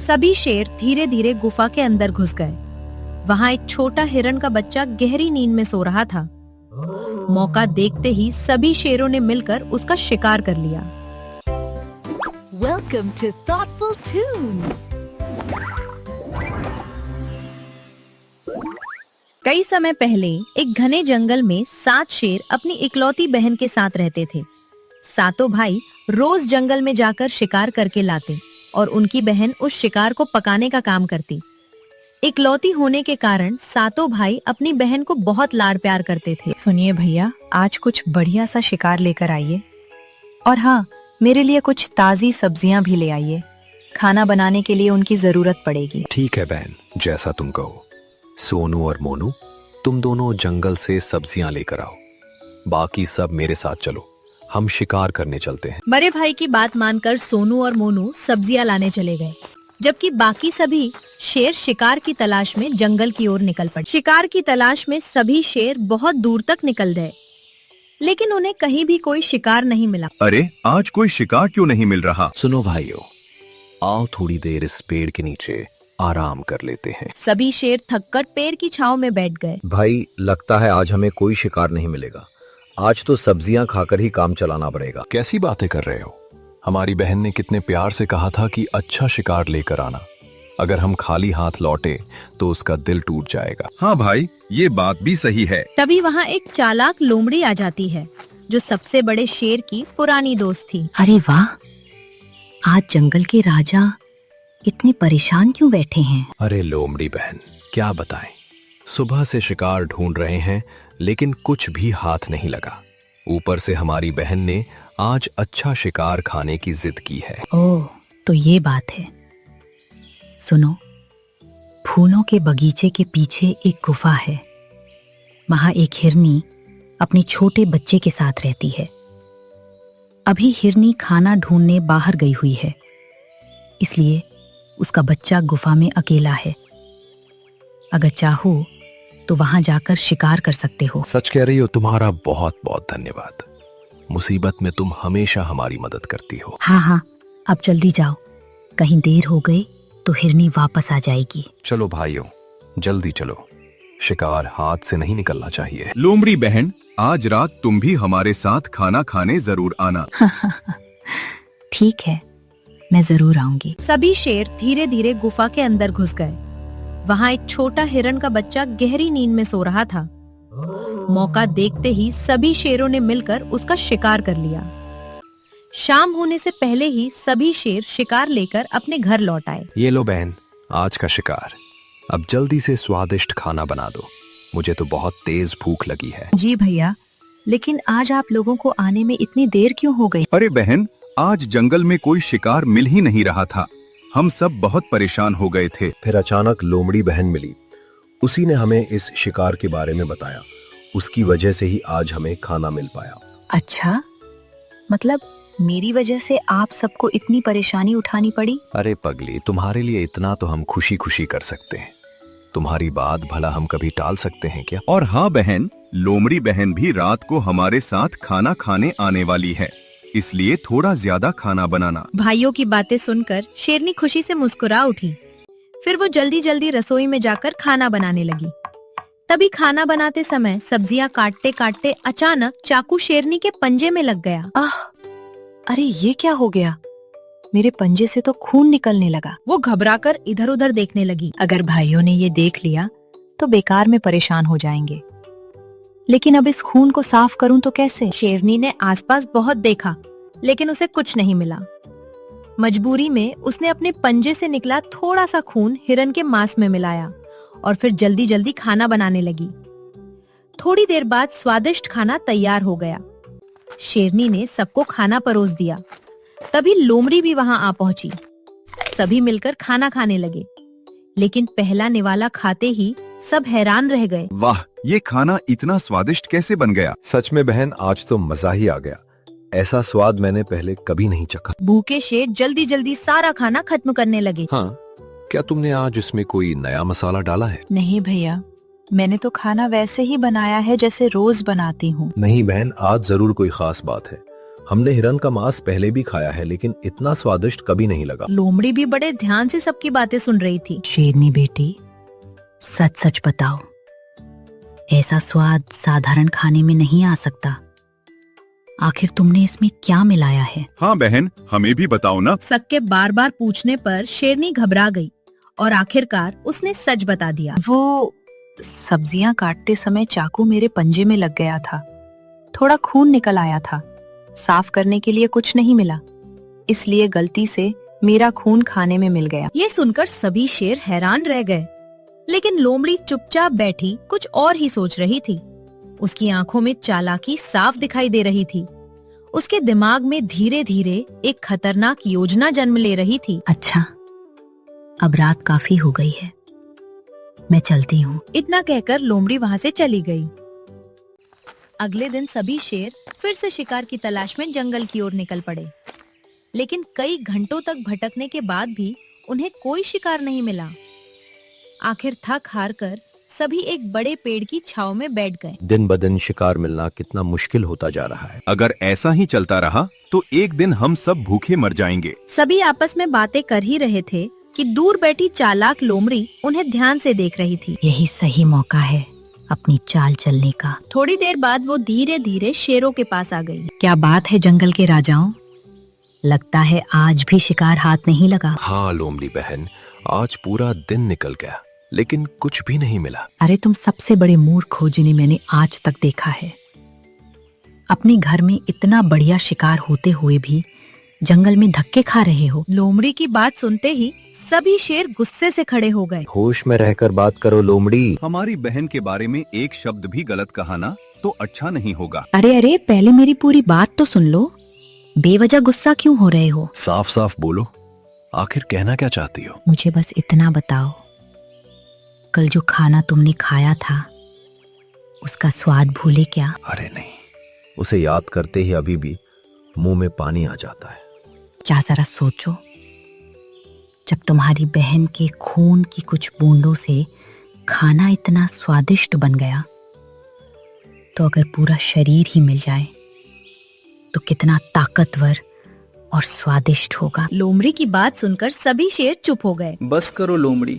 सभी शेर धीरे धीरे गुफा के अंदर घुस गए। वहां एक छोटा हिरन का बच्चा गहरी नींद में सो रहा था। मौका देखते ही सभी शेरों ने मिलकर उसका शिकार कर लिया। Welcome to Thoughtful Tunes. कई समय पहले एक घने जंगल में 7 शेर अपनी इकलौती बहन के साथ रहते थे। सातों भाई रोज जंगल में जाकर शिकार करके लाते और उनकी बहन उस शिकार को पकाने का काम करती। इकलौती होने के कारण सातों भाई अपनी बहन को बहुत लाड प्यार करते थे। सुनिए भैया, आज कुछ बढ़िया सा शिकार लेकर आइए, और हाँ, मेरे लिए कुछ ताजी सब्जियां भी ले आइए। खाना बनाने के लिए उनकी जरूरत पड़ेगी। ठीक है बहन, जैसा तुम कहो। सोनू और मोनू, तुम दोनों जंगल से सब्जियां लेकर आओ। बाकी सब मेरे साथ चलो, हम शिकार करने चलते हैं। बड़े भाई की बात मानकर सोनू और मोनू सब्जियां लाने चले गए, जबकि बाकी सभी शेर शिकार की तलाश में जंगल की ओर निकल पड़े। शिकार की तलाश में सभी शेर बहुत दूर तक निकल गए, लेकिन उन्हें कहीं भी कोई शिकार नहीं मिला। अरे, आज कोई शिकार क्यों नहीं मिल रहा? सुनो भाइयों, आओ थोड़ी देर इस पेड़ के नीचे आराम कर लेते हैं। सभी शेर थककर पेड़ की छांव में बैठ गए। भाई, लगता है आज हमें कोई शिकार नहीं मिलेगा। आज तो सब्जियां खाकर ही काम चलाना पड़ेगा। कैसी बातें कर रहे हो? हमारी बहन ने कितने प्यार से कहा था कि अच्छा शिकार लेकर आना। अगर हम खाली हाथ लौटे तो उसका दिल टूट जाएगा। हाँ भाई, ये बात भी सही है। तभी वहाँ एक चालाक लोमड़ी आ जाती है, जो सबसे बड़े शेर की पुरानी दोस्त थी। अरे वाह, आज जंगल के राजा इतने परेशान क्यों बैठे हैं? अरे लोमड़ी बहन, क्या बताएं, सुबह से शिकार ढूंढ रहे हैं लेकिन कुछ भी हाथ नहीं लगा। ऊपर से हमारी बहन ने आज अच्छा शिकार खाने की जिद की है। ओह, तो ये बात है। सुनो, फूलों के बगीचे के पीछे एक गुफा है। वहां एक हिरनी अपने छोटे बच्चे के साथ रहती है। अभी हिरनी खाना ढूंढने बाहर गई हुई है, इसलिए उसका बच्चा गुफा में अकेला है। अगर चाहो तो वहां जाकर शिकार कर सकते हो। सच कह रही हो, तुम्हारा बहुत बहुत धन्यवाद। मुसीबत में तुम हमेशा हमारी मदद करती हो। हाँ हाँ, अब जल्दी जाओ, कहीं देर हो गई तो हिरनी वापस आ जाएगी। चलो भाइयों, जल्दी चलो, शिकार हाथ से नहीं निकलना चाहिए। लोमड़ी बहन, आज रात तुम भी हमारे साथ खाना खाने जरूर आना। ठीक है, मैं जरूर आऊंगी। सभी शेर धीरे धीरे गुफा के अंदर घुस गए। वहां एक छोटा हिरन का बच्चा गहरी नींद में सो रहा था। मौका देखते ही सभी शेरों ने मिलकर उसका शिकार कर लिया। शाम होने से पहले ही सभी शेर शिकार लेकर अपने घर लौट आए। ये लो बहन, आज का शिकार। अब जल्दी से स्वादिष्ट खाना बना दो, मुझे तो बहुत तेज भूख लगी है। जी भैया, लेकिन आज आप लोगों को आने में इतनी देर क्यों हो गई? अरे बहन, आज जंगल में कोई शिकार मिल ही नहीं रहा था। हम सब बहुत परेशान हो गए थे। फिर अचानक लोमड़ी बहन मिली। उसी ने हमें इस शिकार के बारे में बताया। उसकी वजह से ही आज हमें खाना मिल पाया। अच्छा, मतलब मेरी वजह से आप सबको इतनी परेशानी उठानी पड़ी? अरे पगली, तुम्हारे लिए इतना तो हम खुशी खुशी कर सकते हैं। तुम्हारी बात भला हम कभी टाल सकते हैं क्या? और हाँ बहन, लोमड़ी बहन भी रात को हमारे साथ खाना खाने आने वाली है, इसलिए थोड़ा ज्यादा खाना बनाना। भाइयों की बातें सुनकर शेरनी खुशी से मुस्कुरा उठी। फिर वो जल्दी जल्दी रसोई में जाकर खाना बनाने लगी। तभी खाना बनाते समय सब्जियां काटते काटते अचानक चाकू शेरनी के पंजे में लग गया। आह, अरे ये क्या हो गया? मेरे पंजे से तो खून निकलने लगा। वो घबराकर इधर उधर देखने लगी। अगर भाइयों ने ये देख लिया तो बेकार में परेशान हो जाएंगे। लेकिन अब इस खून को साफ करूं तो कैसे? शेरनी ने आसपास बहुत देखा, लेकिन उसे कुछ नहीं मिला। मजबूरी में उसने अपने पंजे से निकला थोड़ा सा खून हिरन के मांस में मिलाया और फिर जल्दी जल्दी खाना बनाने लगी। थोड़ी देर बाद स्वादिष्ट खाना तैयार हो गया। शेरनी ने सबको खाना परोस दिया। तभी लोमड़ी भी वहां आ पहुंची। सभी मिलकर खाना खाने लगे, लेकिन पहला निवाला खाते ही सब हैरान रह गए। वाह, ये खाना इतना स्वादिष्ट कैसे बन गया? सच में बहन, आज तो मजा ही आ गया। ऐसा स्वाद मैंने पहले कभी नहीं चखा। भूखे शेर जल्दी जल्दी सारा खाना खत्म करने लगे। हाँ, क्या तुमने आज इसमें कोई नया मसाला डाला है? नहीं भैया, मैंने तो खाना वैसे ही बनाया है जैसे रोज बनाती हूँ। नहीं बहन, आज जरूर कोई खास बात है। हमने हिरन का मांस पहले भी खाया है, लेकिन इतना स्वादिष्ट कभी नहीं लगा। लोमड़ी भी बड़े ध्यान से सबकी बातें सुन रही थी। शेरनी बेटी, सच सच बताओ, ऐसा स्वाद साधारण खाने में नहीं आ सकता। आखिर तुमने इसमें क्या मिलाया है? हाँ बहन, हमें भी बताओ ना। सबके बार बार पूछने पर शेरनी घबरा गई और आखिरकार उसने सच बता दिया। वो सब्जियां काटते समय चाकू मेरे पंजे में लग गया था। थोड़ा खून निकल आया था। साफ करने के लिए कुछ नहीं मिला, इसलिए गलती से मेरा खून खाने में मिल गया। ये सुनकर सभी शेर हैरान रह गए, लेकिन लोमड़ी चुपचाप बैठी कुछ और ही सोच रही थी। उसकी आंखों में चालाकी साफ दिखाई दे रही थी। उसके दिमाग में धीरे धीरे एक खतरनाक योजना जन्म ले रही थी। अच्छा, अब रात काफी हो गई है, मैं चलती हूँ। इतना कहकर लोमड़ी वहाँ से चली गई। अगले दिन सभी शेर फिर से शिकार की तलाश में जंगल की ओर निकल पड़े, लेकिन कई घंटों तक भटकने के बाद भी उन्हें कोई शिकार नहीं मिला। आखिर थक हार कर सभी एक बड़े पेड़ की छांव में बैठ गए। दिन ब दिन शिकार मिलना कितना मुश्किल होता जा रहा है। अगर ऐसा ही चलता रहा तो एक दिन हम सब भूखे मर जाएंगे। सभी आपस में बातें कर ही रहे थे कि दूर बैठी चालाक लोमड़ी उन्हें ध्यान से देख रही थी। यही सही मौका है अपनी चाल चलने का। थोड़ी देर बाद वो धीरे धीरे शेरों के पास आ गई। क्या बात है जंगल के राजाओं, लगता है आज भी शिकार हाथ नहीं लगा। हाँ लोमड़ी बहन, आज पूरा दिन निकल गया लेकिन कुछ भी नहीं मिला। अरे तुम सबसे बड़े मूर्ख हो जिन्हें मैंने आज तक देखा है। अपने घर में इतना बढ़िया शिकार होते हुए भी जंगल में धक्के खा रहे हो। लोमड़ी की बात सुनते ही सभी शेर गुस्से से खड़े हो गए। होश में रहकर बात करो लोमड़ी। हमारी बहन के बारे में एक शब्द भी गलत कहा ना तो अच्छा नहीं होगा। अरे अरे, पहले मेरी पूरी बात तो सुन लो। बेवजह गुस्सा क्यों हो रहे हो? साफ साफ बोलो, आखिर कहना क्या चाहती हो? मुझे बस इतना बताओ, कल जो खाना तुमने खाया था उसका स्वाद भूले क्या? अरे नहीं, उसे याद करते ही अभी भी मुंह में पानी आ जाता है। क्या जरा सोचो, जब तुम्हारी बहन के खून की कुछ बूंदों से खाना इतना स्वादिष्ट बन गया, तो अगर पूरा शरीर ही मिल जाए तो कितना ताकतवर और स्वादिष्ट होगा। लोमड़ी की बात सुनकर सभी शेर चुप हो गए। बस करो लोमड़ी,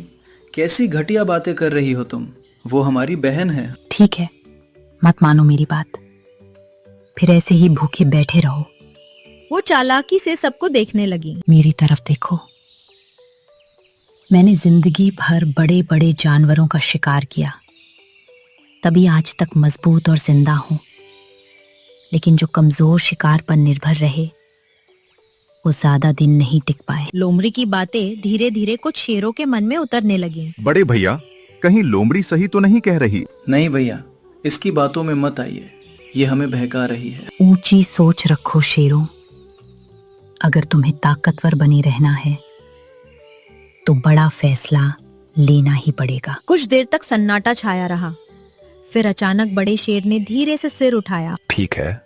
कैसी घटिया बातें कर रही हो तुम। वो हमारी बहन है। ठीक है, मत मानो मेरी बात, फिर ऐसे ही भूखे बैठे रहो। वो चालाकी से सबको देखने लगी। मेरी तरफ देखो, मैंने जिंदगी भर बड़े बड़े जानवरों का शिकार किया, तभी आज तक मजबूत और जिंदा हूं। लेकिन जो कमजोर शिकार पर निर्भर रहे वो ज्यादा दिन नहीं टिक पाए। लोमड़ी की बातें धीरे धीरे कुछ शेरों के मन में उतरने लगी। बड़े भैया, कहीं लोमड़ी सही तो नहीं कह रही? नहीं भैया, इसकी बातों में मत आइए, ये हमें बहका रही है। ऊंची सोच रखो शेरों, अगर तुम्हें ताकतवर बनी रहना है तो बड़ा फैसला लेना ही पड़ेगा। कुछ देर तक सन्नाटा छाया रहा, फिर अचानक बड़े शेर ने धीरे से सिर उठाया। ठीक है,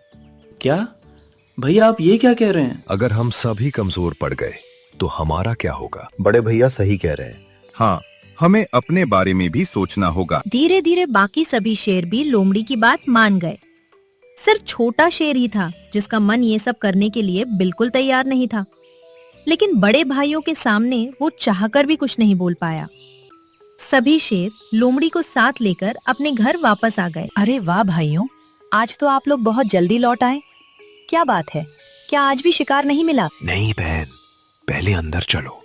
क्या भैया आप ये क्या कह रहे हैं? अगर हम सभी कमजोर पड़ गए तो हमारा क्या होगा? बड़े भैया सही कह रहे हैं। हाँ, हमें अपने बारे में भी सोचना होगा। धीरे धीरे बाकी सभी शेर भी लोमड़ी की बात मान गए। सिर्फ छोटा शेर ही था जिसका मन ये सब करने के लिए बिल्कुल तैयार नहीं था, लेकिन बड़े भाइयों के सामने वो चाहकर भी कुछ नहीं बोल पाया। सभी शेर लोमड़ी को साथ लेकर अपने घर वापस आ गए। अरे वाह भाइयों, आज तो आप लोग बहुत जल्दी लौट आए। क्या बात है, क्या आज भी शिकार नहीं मिला? नहीं बहन, पहले अंदर चलो,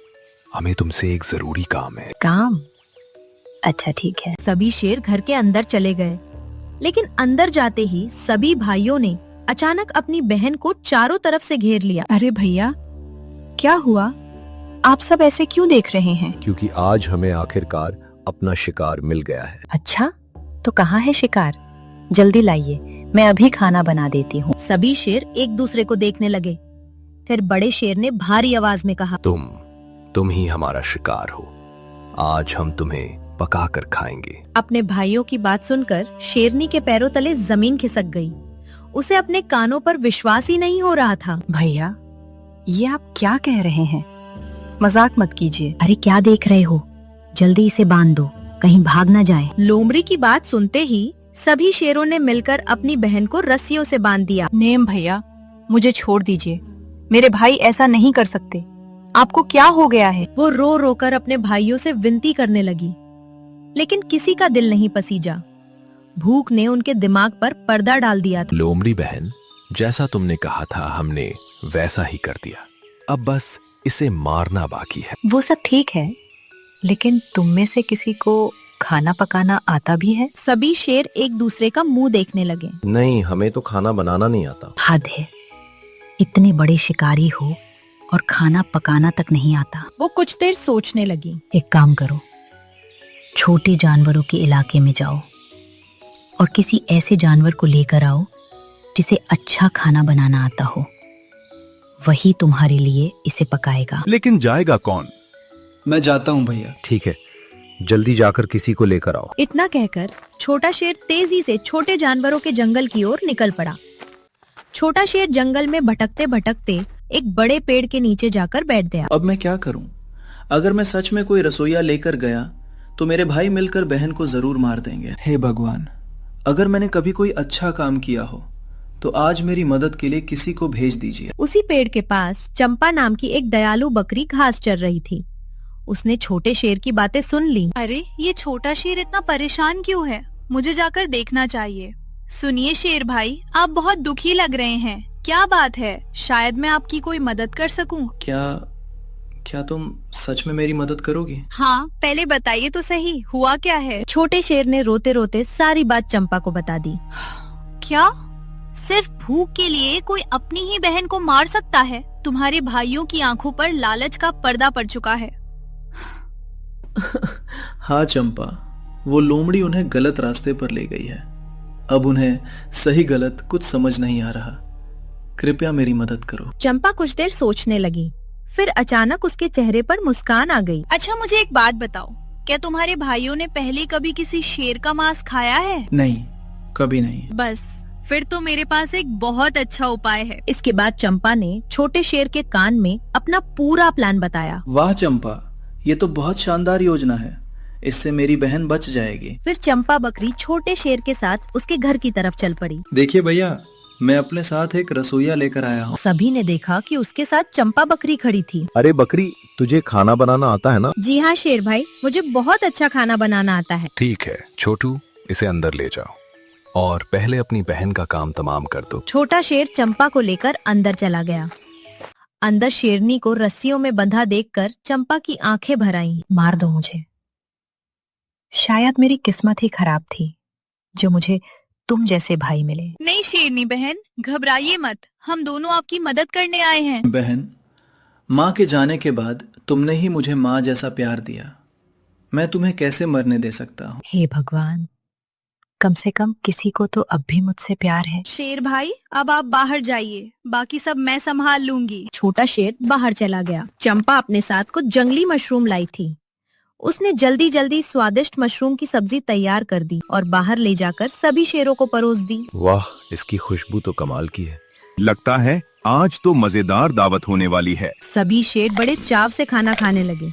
हमें तुमसे एक जरूरी काम है। काम? अच्छा ठीक है। सभी शेर घर के अंदर चले गए, लेकिन अंदर जाते ही सभी भाइयों ने अचानक अपनी बहन को चारों तरफ से घेर लिया। अरे भैया, क्या हुआ? आप सब ऐसे क्यों देख रहे हैं? क्योंकि आज हमें आखिरकार अपना शिकार मिल गया है। अच्छा, तो कहाँ है शिकार? जल्दी लाइए, मैं अभी खाना बना देती हूँ। सभी शेर एक दूसरे को देखने लगे। फिर बड़े शेर ने भारी आवाज में कहा, तुम ही हमारा शिकार हो, आज हम तुम्हें पका कर खाएंगे। अपने भाइयों की बात सुनकर शेरनी के पैरों तले जमीन खिसक गई। उसे अपने कानों पर विश्वास ही नहीं हो रहा था। भैया, ये आप क्या कह रहे हैं? मजाक मत कीजिए। अरे क्या देख रहे हो, जल्दी इसे बांध दो, कहीं भाग न जाए। लोमड़ी की बात सुनते ही सभी शेरों ने मिलकर अपनी बहन को रस्सियों से बांध दिया। नेम भैया, मुझे छोड़ दीजिए, मेरे भाई ऐसा नहीं कर सकते। आपको क्या हो गया है? वो रो रो कर अपने भाइयों से विनती करने लगी, लेकिन किसी का दिल नहीं पसीजा। भूख ने उनके दिमाग पर पर्दा डाल दिया था। लोमड़ी बहन, जैसा तुमने कहा था हमने वैसा ही कर दिया। अब बस इसे मारना बाकी है। वो सब ठीक है, लेकिन तुम में से किसी को खाना पकाना आता भी है? सभी शेर एक दूसरे का मुंह देखने लगे। नहीं, हमें तो खाना बनाना नहीं आता। हद है, इतने बड़े शिकारी हो और खाना पकाना तक नहीं आता। वो कुछ देर सोचने लगी। एक काम करो, छोटे जानवरों के इलाके में जाओ और किसी ऐसे जानवर को लेकर आओ जिसे अच्छा खाना बनाना आता हो। वही तुम्हारे लिए इसे पकाएगा। लेकिन जाएगा कौन? मैं जाता हूँ भैया। ठीक है, जल्दी जाकर किसी को लेकर आओ। इतना कहकर छोटा शेर तेजी से छोटे जानवरों के जंगल की ओर निकल पड़ा। छोटा शेर जंगल में भटकते भटकते एक बड़े पेड़ के नीचे जाकर बैठ गया। अब मैं क्या करूं? अगर मैं सच में कोई रसोईया लेकर गया तो मेरे भाई मिलकर बहन को जरूर मार देंगे। हे भगवान, अगर मैंने कभी कोई अच्छा काम किया हो तो आज मेरी मदद के लिए किसी को भेज दीजिए। उसी पेड़ के पास चंपा नाम की एक दयालु बकरी घास चर रही थी। उसने छोटे शेर की बातें सुन ली। अरे, ये छोटा शेर इतना परेशान क्यों है? मुझे जाकर देखना चाहिए। सुनिए शेर भाई, आप बहुत दुखी लग रहे हैं। क्या बात है? शायद मैं आपकी कोई मदद कर सकूं। क्या तुम सच में मेरी मदद करोगी? हाँ, पहले बताइए तो सही, हुआ क्या है? छोटे शेर ने रोते रोते सारी बात चंपा को बता दी। क्या सिर्फ भूख के लिए कोई अपनी ही बहन को मार सकता है? तुम्हारे भाइयों की आंखों पर लालच का पर्दा पड़ चुका है। हाँ चंपा, वो लोमड़ी उन्हें गलत रास्ते पर ले गई है। अब उन्हें सही गलत कुछ समझ नहीं आ रहा। कृपया मेरी मदद करो। चंपा कुछ देर सोचने लगी, फिर अचानक उसके चेहरे पर मुस्कान आ गई। अच्छा, मुझे एक बात बताओ, क्या तुम्हारे भाइयों ने पहले कभी किसी शेर का मांस खाया है? नहीं, कभी नहीं। बस फिर तो मेरे पास एक बहुत अच्छा उपाय है। इसके बाद चंपा ने छोटे शेर के कान में अपना पूरा प्लान बताया। वाह चंपा, ये तो बहुत शानदार योजना है। इससे मेरी बहन बच जाएगी। फिर चंपा बकरी छोटे शेर के साथ उसके घर की तरफ चल पड़ी। देखिए भैया, मैं अपने साथ एक रसोईया लेकर आया हूँ। सभी ने देखा कि उसके साथ चंपा बकरी खड़ी थी। अरे बकरी, तुझे खाना बनाना आता है ना? जी हाँ शेर भाई, मुझे बहुत अच्छा खाना बनाना आता है। ठीक है छोटू, इसे अंदर ले जाओ और पहले अपनी बहन का काम तमाम कर दो। छोटा शेर चंपा को लेकर अंदर चला गया। अंदर शेरनी को रस्सियों में बंधा देखकर चंपा की आंखें भर आईं। मार दो मुझे, शायद मेरी किस्मत ही खराब थी जो मुझे तुम जैसे भाई मिले। नहीं शेरनी बहन, घबराइए मत, हम दोनों आपकी मदद करने आए हैं। बहन, माँ के जाने के बाद तुमने ही मुझे माँ जैसा प्यार दिया। मैं तुम्हें कैसे मरने दे सकता हूँ? हे भगवान, कम से कम किसी को तो अब भी मुझसे प्यार है। शेर भाई, अब आप बाहर जाइए, बाकी सब मैं संभाल लूंगी। छोटा शेर बाहर चला गया। चंपा अपने साथ कुछ जंगली मशरूम लाई थी। उसने जल्दी जल्दी स्वादिष्ट मशरूम की सब्जी तैयार कर दी और बाहर ले जाकर सभी शेरों को परोस दी। वाह, इसकी खुशबू तो कमाल की है। लगता है आज तो मजेदार दावत होने वाली है। सभी शेर बड़े चाव से खाना खाने लगे।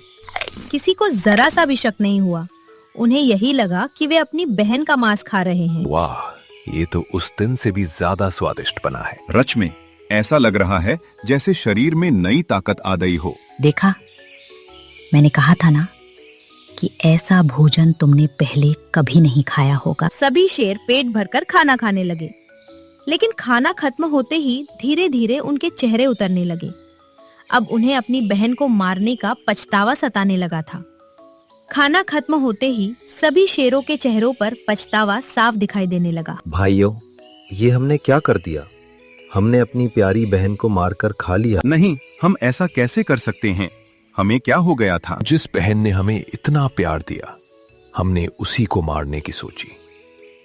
किसी को जरा सा भी शक नहीं हुआ। उन्हें यही लगा कि वे अपनी बहन का मांस खा रहे हैं। वाह, ये तो उस दिन से भी ज्यादा स्वादिष्ट बना है। रच में ऐसा लग रहा है जैसे शरीर में नई ताकत आ गई हो। देखा, मैंने कहा था ना कि ऐसा भोजन तुमने पहले कभी नहीं खाया होगा। सभी शेर पेट भरकर खाना खाने लगे, लेकिन खाना खत्म होते ही धीरे धीरे उनके चेहरे उतरने लगे। अब उन्हें अपनी बहन को मारने का पछतावा सताने लगा था। खाना खत्म होते ही सभी शेरों के चेहरों पर पछतावा साफ दिखाई देने लगा। भाइयों, ये हमने क्या कर दिया? हमने अपनी प्यारी बहन को मारकर खा लिया। नहीं, हम ऐसा कैसे कर सकते हैं? हमें क्या हो गया था? जिस बहन ने हमें इतना प्यार दिया, हमने उसी को मारने की सोची।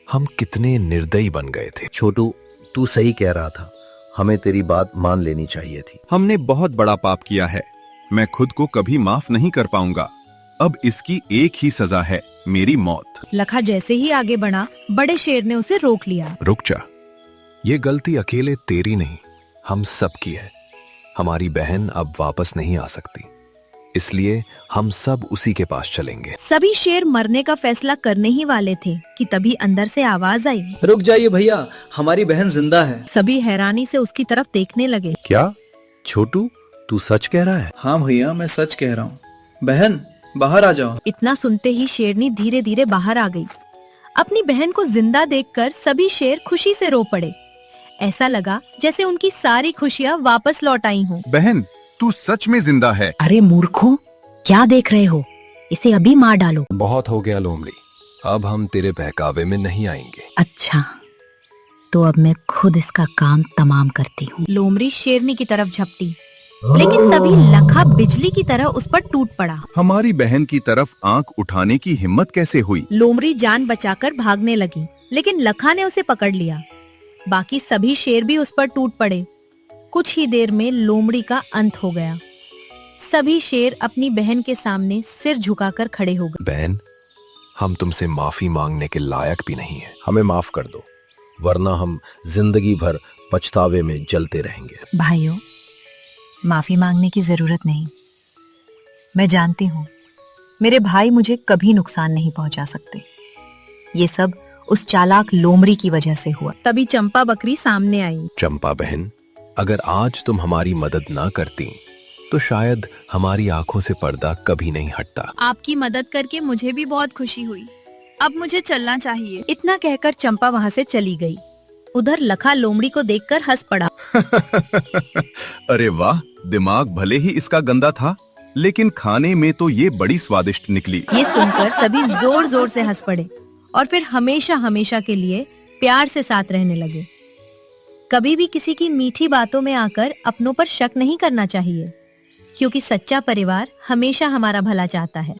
हम कितने निर्दयी बन गए थे। छोटू, तू सही कह रहा था, हमें तेरी बात मान लेनी चाहिए थी। हमने बहुत बड़ा पाप किया है। मैं खुद को कभी माफ नहीं कर पाऊंगा। अब इसकी एक ही सजा है, मेरी मौत। लखा जैसे ही आगे बढ़ा, बड़े शेर ने उसे रोक लिया। रुक जा, ये गलती अकेले तेरी नहीं, हम सब की है। हमारी बहन अब वापस नहीं आ सकती। इसलिए हम सब उसी के पास चलेंगे। सभी शेर मरने का फैसला करने ही वाले थे कि तभी अंदर से आवाज आई। रुक जाइए भैया, हमारी बहन जिंदा है। सभी हैरानी से उसकी तरफ देखने लगे। क्या छोटू, तू सच कह रहा है? हाँ भैया, मैं सच कह रहा हूँ। बहन, बाहर आ जाओ। इतना सुनते ही शेरनी धीरे धीरे बाहर आ गई। अपनी बहन को जिंदा देखकर सभी शेर खुशी से रो पड़े। ऐसा लगा जैसे उनकी सारी खुशियाँ वापस लौट आई हों। बहन, तू सच में जिंदा है। अरे मूर्खों, क्या देख रहे हो? इसे अभी मार डालो। बहुत हो गया लोमड़ी, अब हम तेरे बहकावे में नहीं आएंगे। अच्छा, तो अब मैं खुद इसका काम तमाम करती हूँ। लोमड़ी शेरनी की तरफ झपटी, लेकिन तभी लखा बिजली की तरह उस पर टूट पड़ा। हमारी बहन की तरफ आंख उठाने की हिम्मत कैसे हुई? लोमड़ी जान बचाकर भागने लगी, लेकिन लखा ने उसे पकड़ लिया। बाकी सभी शेर भी उस पर टूट पड़े। कुछ ही देर में लोमड़ी का अंत हो गया। सभी शेर अपनी बहन के सामने सिर झुकाकर खड़े हो गए। बहन, हम तुमसे माफी मांगने के लायक भी नहीं है। हमें माफ कर दो, वरना हम जिंदगी भर पछतावे में जलते रहेंगे। भाइयों, माफी मांगने की जरूरत नहीं। मैं जानती हूँ मेरे भाई मुझे कभी नुकसान नहीं पहुंचा सकते। ये सब उस चालाक लोमड़ी की वजह से हुआ। तभी चंपा बकरी सामने आई। चंपा बहन, अगर आज तुम हमारी मदद ना करती तो शायद हमारी आंखों से पर्दा कभी नहीं हटता। आपकी मदद करके मुझे भी बहुत खुशी हुई। अब मुझे चलना चाहिए। इतना कहकर चंपा वहाँ से चली गई। उधर लखा लोमड़ी को देखकर हंस पड़ा। अरे वाह, दिमाग भले ही इसका गंदा था, लेकिन खाने में तो ये बड़ी स्वादिष्ट निकली। ये सुनकर सभी जोर जोर से हंस पड़े और फिर हमेशा हमेशा के लिए प्यार से साथ रहने लगे। कभी भी किसी की मीठी बातों में आकर अपनों पर शक नहीं करना चाहिए, क्योंकि सच्चा परिवार हमेशा हमारा भला चाहता है।